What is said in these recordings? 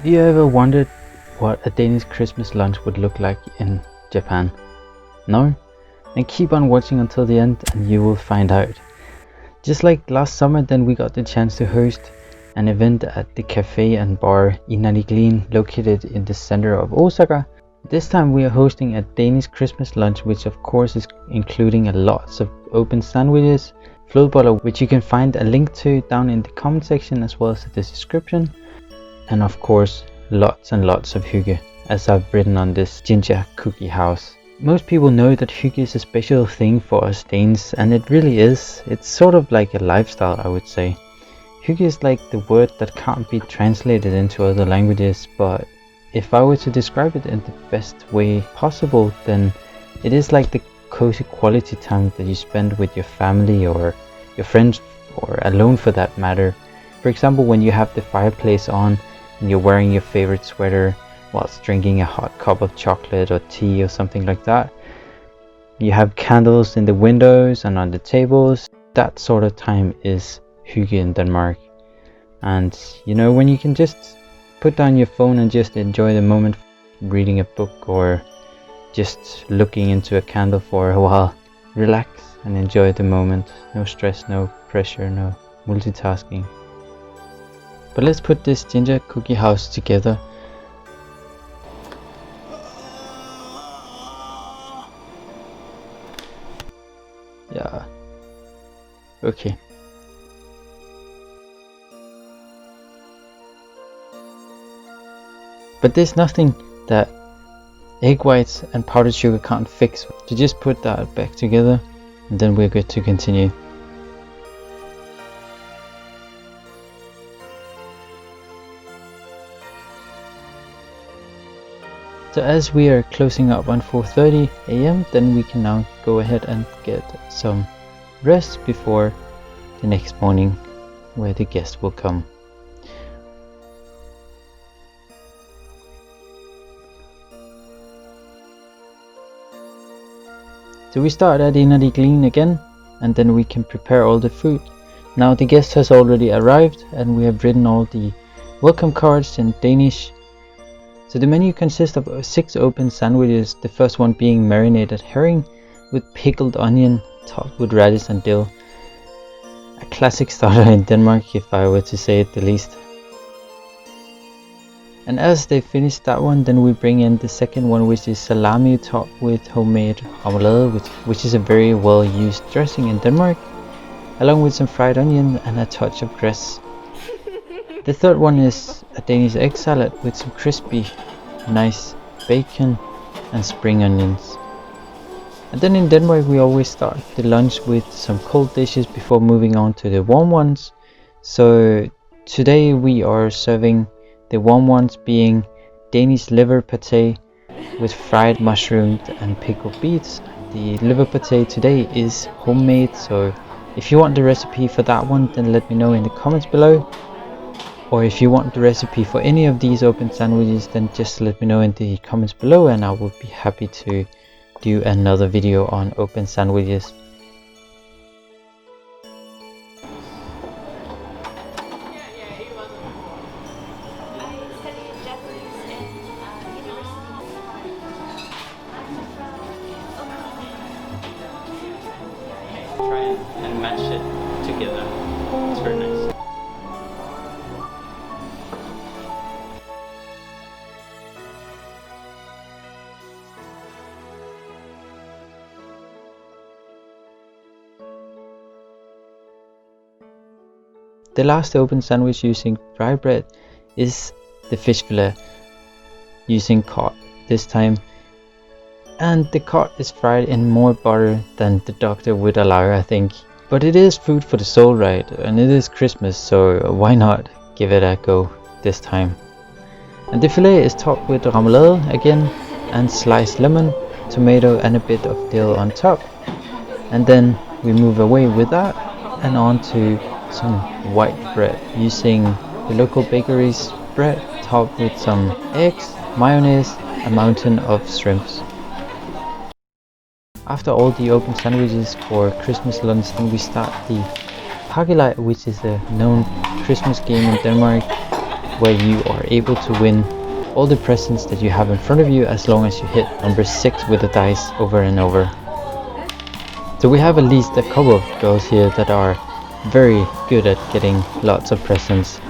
Have you ever wondered what a Danish Christmas lunch would look like in Japan? No? Then keep on watching until the end and you will find out. Just like last summer, then we got the chance to host an event at the cafe and bar Inari Glean, located in the center of Osaka. This time we are hosting a Danish Christmas lunch, which of course is including a lots of open sandwiches, flødeboller, which you can find a link to down in the comment section as well as the description, and of course lots and lots of hygge, as I've written on this Gingerbread House. Most people know that hygge is a special thing for us Danes, and it really is. It's sort of like a lifestyle, I would say. Hygge is like the word that can't be translated into other languages, but if I were to describe it in the best way possible, then it is like the cozy quality time that you spend with your family or your friends, or alone for that matter. For example, when you have the fireplace on and you're wearing your favorite sweater whilst drinking a hot cup of chocolate or tea or something like that. You have candles in the windows and on the tables. That sort of time is hygge in Denmark. And you know, when you can just put down your phone and just enjoy the moment, reading a book or just looking into a candle for a while. Relax and enjoy the moment. No stress, no pressure, no multitasking. But let's put this Gingerbread House together. Yeah. Okay. But there's nothing that egg whites and powdered sugar can't fix. So just put that back together and then we're good to continue. So as we are closing up on 4:30 AM, then we can now go ahead and get some rest before the next morning where the guests will come. So we start at Inari Glean again, and then we can prepare all the food. Now the guest has already arrived and we have written all the welcome cards in Danish. So the menu consists of 6 open sandwiches, the first one being marinated herring with pickled onion topped with radish and dill. A classic starter in Denmark, if I were to say it the least. And as they finish that one, then we bring in the second one, which is salami topped with homemade remoulade, which is a very well used dressing in Denmark, along with some fried onion and a touch of cress. The third one is a Danish egg salad with some crispy, nice bacon and spring onions. And then in Denmark we always start the lunch with some cold dishes before moving on to the warm ones. So today we are serving the warm ones, being Danish liver pâté with fried mushrooms and pickled beets. The liver pâté today is homemade, so if you want the recipe for that one, then let me know in the comments below. Or if you want the recipe for any of these open sandwiches, then just let me know in the comments below and I will be happy to do another video on open sandwiches. Try and mash it together. It's very nice. The last open sandwich using dry bread is the fish fillet using cod this time, and the cod is fried in more butter than the doctor would allow, I think. But it is food for the soul, right? And it is Christmas, so why not give it a go this time. And the fillet is topped with remoulade again, and sliced lemon, tomato and a bit of dill on top. And then we move away with that and on to some white bread using the local bakery's bread, topped with some eggs, mayonnaise, a mountain of shrimps. After all the open sandwiches for Christmas lunch, then we start the pakkeleg, which is a known Christmas game in Denmark, where you are able to win all the presents that you have in front of you as long as you hit number 6 with the dice over and over. So we have at least a couple of girls here that are very good at getting lots of presents.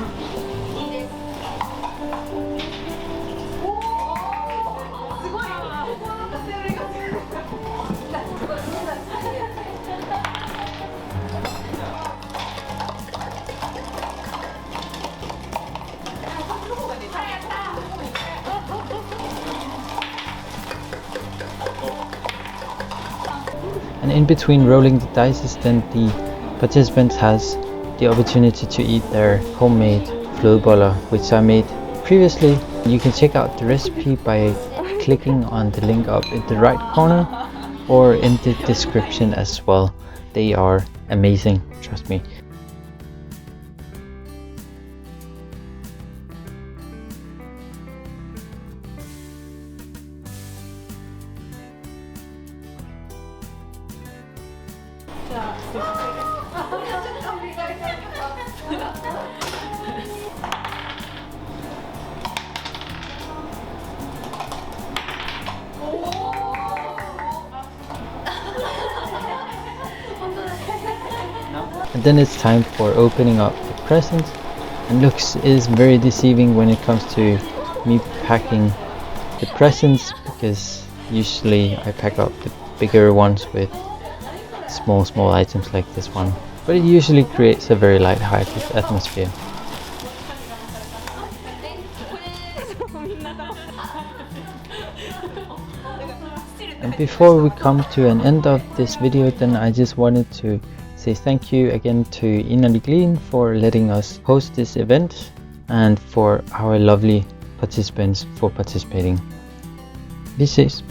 And in between rolling the dice, then the participants has the opportunity to eat their homemade flødeboller, which I made previously. You can check out the recipe by clicking on the link up in the right corner or in the description as well. They are amazing, trust me. And then it's time for opening up the presents, and looks is very deceiving when it comes to me packing the presents, because usually I pack up the bigger ones with small items like this one, but it usually creates a very light-hearted atmosphere. And before we come to an end of this video, then I just wanted to say thank you again to Inari Glean for letting us host this event, and for our lovely participants for participating. Vi ses!